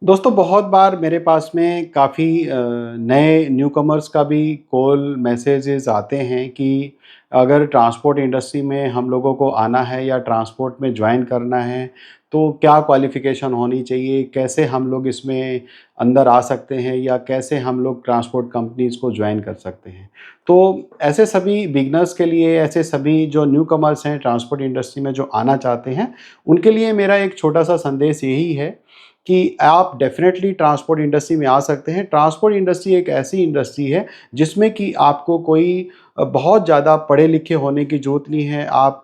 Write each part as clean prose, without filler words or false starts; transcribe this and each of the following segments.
दोस्तों बहुत बार मेरे पास में काफ़ी नए न्यूकमर्स का भी कॉल मैसेजेस आते हैं कि अगर ट्रांसपोर्ट इंडस्ट्री में हम लोगों को आना है या ट्रांसपोर्ट में ज्वाइन करना है तो क्या क्वालिफ़िकेशन होनी चाहिए, कैसे हम लोग इसमें अंदर आ सकते हैं या कैसे हम लोग ट्रांसपोर्ट कंपनीज़ को ज्वाइन कर सकते हैं। तो ऐसे सभी बिगनर्स के लिए, ऐसे सभी जो न्यूकमर्स हैं ट्रांसपोर्ट इंडस्ट्री में जो आना चाहते हैं, उनके लिए मेरा एक छोटा-सा संदेश यही है कि आप डेफ़िनेटली ट्रांसपोर्ट इंडस्ट्री में आ सकते हैं। ट्रांसपोर्ट इंडस्ट्री एक ऐसी इंडस्ट्री है जिसमें कि आपको कोई बहुत ज़्यादा पढ़े लिखे होने की ज़रूरत नहीं है। आप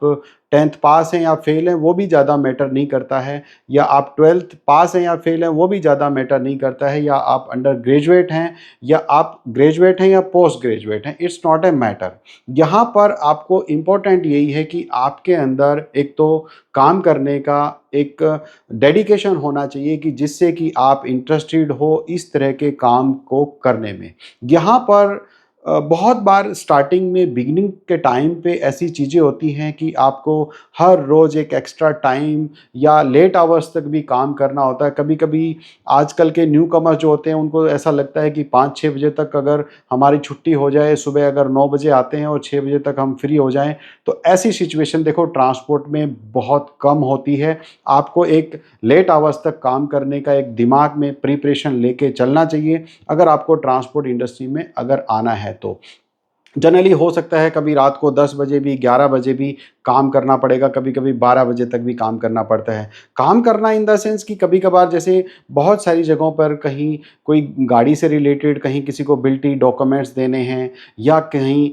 10th पास हैं या फ़ेल हैं वो भी ज़्यादा मैटर नहीं करता है, या आप 12th पास हैं या फ़ेल हैं वो भी ज़्यादा मैटर नहीं करता है, या आप अंडर ग्रेजुएट हैं या आप ग्रेजुएट हैं या पोस्ट ग्रेजुएट हैं, इट्स नॉट अ मैटर। यहाँ पर आपको इम्पोर्टेंट यही है कि आपके अंदर एक तो काम करने का एक डेडिकेशन होना चाहिए कि जिससे कि आप इंटरेस्टेड हो इस तरह के काम को करने में। यहाँ पर बहुत बार स्टार्टिंग में बिगिनिंग के टाइम पे ऐसी चीज़ें होती हैं कि आपको हर रोज़ एक एक्स्ट्रा टाइम या लेट आवर्स तक भी काम करना होता है। कभी-कभी आजकल के न्यू कमर्स जो होते हैं उनको ऐसा लगता है कि 5-6 बजे तक अगर हमारी छुट्टी हो जाए, सुबह अगर 9 बजे आते हैं और 6 बजे तक हम फ्री हो जाएँ, तो ऐसी सिचुएशन देखो ट्रांसपोर्ट में बहुत कम होती है। आपको एक लेट आवर्स तक काम करने का एक दिमाग में प्रिपरेशन लेके चलना चाहिए, अगर आपको ट्रांसपोर्ट इंडस्ट्री में अगर आना है तो। जनरली हो सकता है कभी रात को 10 बजे भी, 11 बजे भी काम करना पड़ेगा, कभी-कभी 12 बजे तक भी काम करना पड़ता है। काम करना इन द सेंस कि कभी-कभार जैसे बहुत सारी जगहों पर कहीं कोई गाड़ी से रिलेटेड कहीं किसी को बिल्टी डॉक्यूमेंट्स देने हैं, या कहीं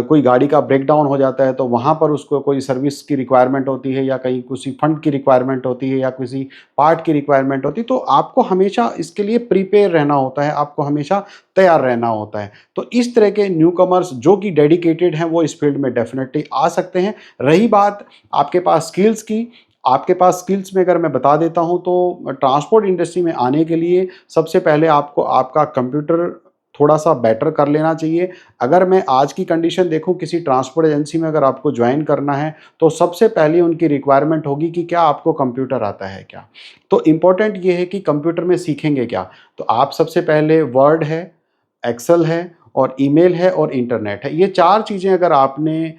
कोई गाड़ी का ब्रेकडाउन हो जाता है तो वहाँ पर उसको कोई सर्विस की रिक्वायरमेंट होती है, या कहीं किसी फंड की रिक्वायरमेंट होती है, या किसी पार्ट की रिक्वायरमेंट होती है, तो आपको हमेशा इसके लिए प्रिपेयर रहना होता है, आपको हमेशा तैयार रहना होता है। तो इस तरह के न्यूकमर्स जो कि डेडिकेटेड हैं वो इस फील्ड में डेफ़िनेटली आ सकते हैं। रही बात आपके पास स्किल्स की, आपके पास स्किल्स में अगर मैं बता देता हूँ तो ट्रांसपोर्ट इंडस्ट्री में आने के लिए सबसे पहले आपको आपका कंप्यूटर थोड़ा-सा बेटर कर लेना चाहिए। अगर मैं आज की कंडीशन देखूँ किसी ट्रांसपोर्ट एजेंसी में अगर आपको जॉइन करना है, तो सबसे पहले उनकी रिक्वायरमेंट होगी कि क्या आपको कंप्यूटर आता है क्या? तो इम्पोर्टेंट ये है कि कंप्यूटर में सीखेंगे क्या? तो आप सबसे पहले वर्ड है, एक्सेल है और ईमेल है और इंटरनेट है। ये 4 चीज़ें अगर आपने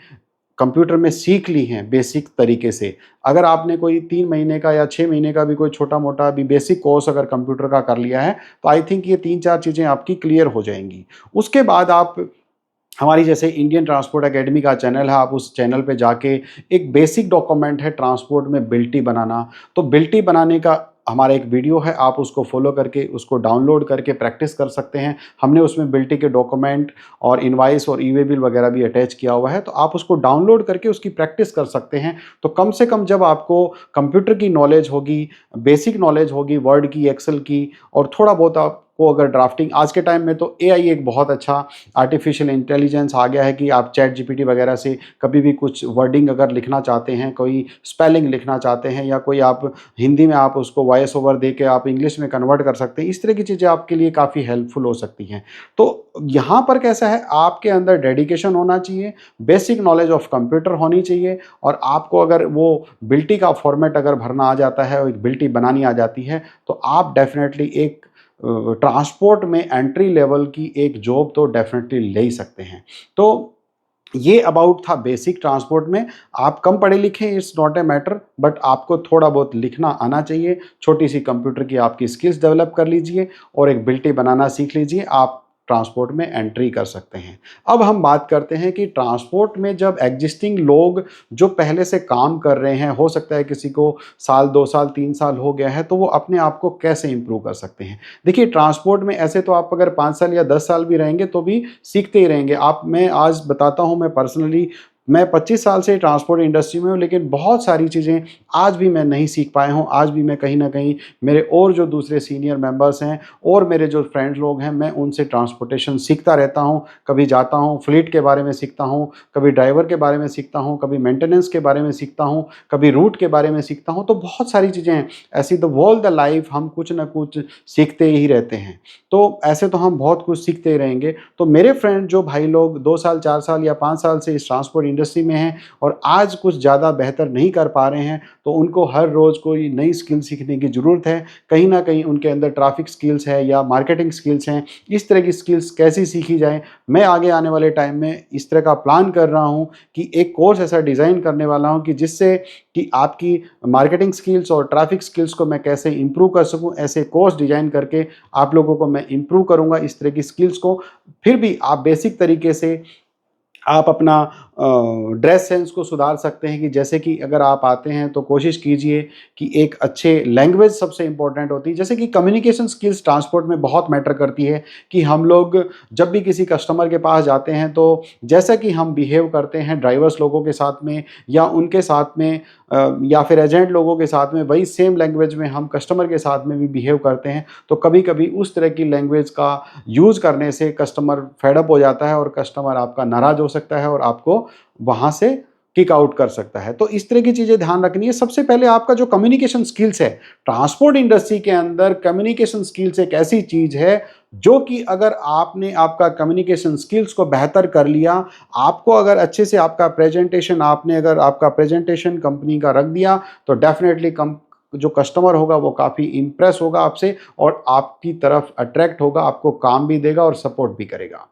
कंप्यूटर में सीख ली हैं बेसिक तरीके से, अगर आपने कोई 3 महीने का या 6 महीने का भी कोई छोटा-मोटा भी बेसिक कोर्स अगर कंप्यूटर का कर लिया है, तो आई थिंक ये 3-4 चीज़ें आपकी क्लियर हो जाएँगी। उसके बाद आप हमारी जैसे इंडियन ट्रांसपोर्ट एकेडमी का चैनल है, आप उस चैनल पे जाके एक बेसिक डॉक्यूमेंट है ट्रांसपोर्ट में बिल्टी बनाना, तो बिल्टी बनाने का हमारा एक वीडियो है, आप उसको फ़ॉलो करके उसको डाउनलोड करके प्रैक्टिस कर सकते हैं। हमने उसमें बिल्टी के डॉक्यूमेंट और इनवॉइस और ई-वे बिल वगैरह भी अटैच किया हुआ है, तो आप उसको डाउनलोड करके उसकी प्रैक्टिस कर सकते हैं। तो कम से कम जब आपको कंप्यूटर की नॉलेज होगी, बेसिक नॉलेज होगी वर्ड की, एक्सेल की, और थोड़ा बहुत आपको अगर ड्राफ्टिंग, आज के टाइम में तो एआई एक बहुत अच्छा आर्टिफिशियल इंटेलिजेंस आ गया है कि आप चैट जीपीटी वगैरह से कभी भी कुछ वर्डिंग अगर लिखना चाहते हैं, कोई स्पेलिंग लिखना चाहते हैं, या कोई आप हिंदी में आप उसको वॉइस ओवर दे के आप इंग्लिश में कन्वर्ट कर सकते हैं। इस तरह की चीज़ें आपके लिए काफ़ी हेल्पफुल हो सकती हैं। तो यहाँ पर कैसा है, आपके अंदर डेडिकेशन होना चाहिए, बेसिक नॉलेज ऑफ कंप्यूटर होनी चाहिए, और आपको अगर वो बिल्टी का फॉर्मेट अगर भरना आ जाता है और एक बिल्टी बनानी आ जाती है, तो आप डेफ़िनेटली एक ट्रांसपोर्ट में एंट्री लेवल की एक जॉब तो डेफ़िनेटली ले ही सकते हैं। तो ये अबाउट था बेसिक ट्रांसपोर्ट में। आप कम पढ़े लिखे it's not a matter, but आपको थोड़ा बहुत लिखना आना चाहिए। छोटी सी कंप्यूटर की आपकी स्किल्स डेवलप कर लीजिए और एक बिल्टी बनाना सीख लीजिए, आप ट्रांसपोर्ट में एंट्री कर सकते हैं। अब हम बात करते हैं कि ट्रांसपोर्ट में जब एग्जिस्टिंग लोग जो पहले से काम कर रहे हैं, हो सकता है किसी को साल 2 साल 3 साल हो गया है, तो वो अपने आप को कैसे इंप्रूव कर सकते हैं। देखिए ट्रांसपोर्ट में ऐसे तो आप अगर 5 साल या 10 साल भी रहेंगे तो भी सीखते ही रहेंगे। आप, मैं आज बताता हूँ, मैं पर्सनली मैं 25 साल से ट्रांसपोर्ट इंडस्ट्री में हूँ, लेकिन बहुत सारी चीज़ें आज भी मैं नहीं सीख पाया हूँ। आज भी मैं कहीं न कहीं मेरे और जो दूसरे सीनियर मेंबर्स हैं और मेरे जो फ्रेंड्स लोग हैं, मैं उनसे ट्रांसपोर्टेशन सीखता रहता हूँ। कभी जाता हूँ, फ्लीट के बारे में सीखता हूँ, कभी ड्राइवर के बारे में सीखता हूँ, कभी मेंटेनेंस के बारे में सीखता हूँ, कभी रूट के बारे में सीखता हूँ। तो बहुत सारी चीज़ें हैं, ऐसी द ऑल द लाइफ हम कुछ न कुछ सीखते ही रहते हैं। तो ऐसे तो हम बहुत कुछ सीखते ही रहेंगे। तो मेरे फ्रेंड जो भाई लोग 2 साल, 4 साल या 5 साल से इस ट्रांसपोर्ट इंडस्ट्री में हैं और आज कुछ ज़्यादा बेहतर नहीं कर पा रहे हैं, तो उनको हर रोज़ कोई नई स्किल सीखने की ज़रूरत है। कहीं न कहीं उनके अंदर ट्रैफ़िक स्किल्स है या मार्केटिंग स्किल्स हैं, इस तरह की स्किल्स कैसी सीखी जाएँ। मैं आगे आने वाले टाइम में इस तरह का प्लान कर रहा हूँ कि एक कोर्स ऐसा डिज़ाइन करने वाला हूँ कि जिससे कि आपकी मार्केटिंग स्किल्स और ट्रैफ़िक स्किल्स को मैं कैसे इम्प्रूव कर सकूँ, ऐसे कोर्स डिज़ाइन करके आप लोगों को मैं इम्प्रूव करूँगा इस तरह की स्किल्स को। फिर भी आप बेसिक तरीके से आप अपना ड्रेस सेंस को सुधार सकते हैं कि जैसे कि अगर आप आते हैं तो कोशिश कीजिए कि एक अच्छे लैंग्वेज सबसे इम्पोर्टेंट होती है। जैसे कि कम्युनिकेशन स्किल्स ट्रांसपोर्ट में बहुत मैटर करती है कि हम लोग जब भी किसी कस्टमर के पास जाते हैं तो जैसा कि हम बिहेव करते हैं ड्राइवर्स लोगों के साथ में या उनके साथ में या फिर एजेंट लोगों के साथ में वही सेम लैंग्वेज में हम कस्टमर के साथ में भी बिहेव करते हैं। तो कभी-कभी उस तरह की लैंग्वेज का यूज़ करने से कस्टमर फेड अप हो जाता है और कस्टमर आपका नाराज़ हो सकता है और आपको वहाँ से किक आउट कर सकता है। तो इस तरह की चीज़ें ध्यान रखनी है। सबसे पहले आपका जो कम्युनिकेशन स्किल्स है, ट्रांसपोर्ट इंडस्ट्री के अंदर कम्युनिकेशन स्किल्स एक ऐसी चीज़ है, जो कि अगर आपने आपका कम्युनिकेशन स्किल्स को बेहतर कर लिया, आपको अगर अच्छे से आपका प्रेज़ेंटेशन आपने अगर आपका प्रेज़ेंटेशन कंपनी का रख दिया, तो डेफ़िनेटली कम जो कस्टमर होगा वो काफ़ी इम्प्रेस होगा आपसे और आपकी तरफ अट्रैक्ट होगा, आपको काम भी देगा और सपोर्ट भी करेगा।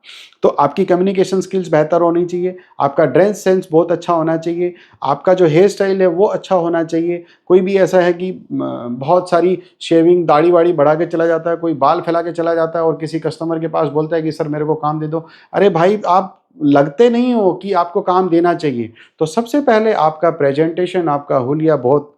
तो आपकी कम्युनिकेशन स्किल्स बेहतर होनी चाहिए, आपका ड्रेस सेंस बहुत अच्छा होना चाहिए, आपका जो हेयर स्टाइल है वो अच्छा होना चाहिए। कोई भी ऐसा है कि बहुत सारी शेविंग दाढ़ी-वाढ़ी बढ़ा के चला जाता है, कोई बाल फैला के चला जाता है और किसी कस्टमर के पास बोलता है कि सर मेरे को काम दे दो। अरे भाई, आप लगते नहीं हो कि आपको काम देना चाहिए। तो सबसे पहले आपका प्रेज़ेंटेशन, आपका हुलिया बहुत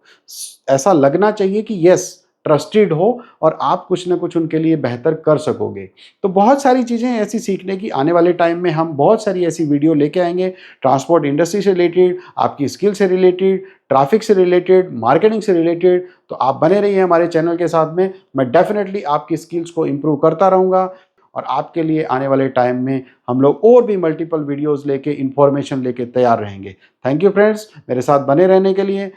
ऐसा लगना चाहिए कि यस, ट्रस्टेड हो और आप कुछ न कुछ उनके लिए बेहतर कर सकोगे। तो बहुत सारी चीज़ें हैं ऐसी सीखने की। आने वाले टाइम में हम बहुत सारी ऐसी वीडियो लेके आएँगे, ट्रांसपोर्ट इंडस्ट्री से रिलेटेड, आपकी स्किल से रिलेटेड, ट्रैफ़िक से रिलेटेड, मार्केटिंग से रिलेटेड। तो आप बने रहिए हमारे चैनल के साथ में। मैं डेफ़िनेटली आपकी स्किल्स को इम्प्रूव करता रहूँगा और आपके लिए आने वाले टाइम में हम लोग और भी मल्टीपल वीडियोज़ लेके, इन्फॉर्मेशन लेके तैयार रहेंगे। थैंक यू फ्रेंड्स, मेरे साथ बने रहने के लिए।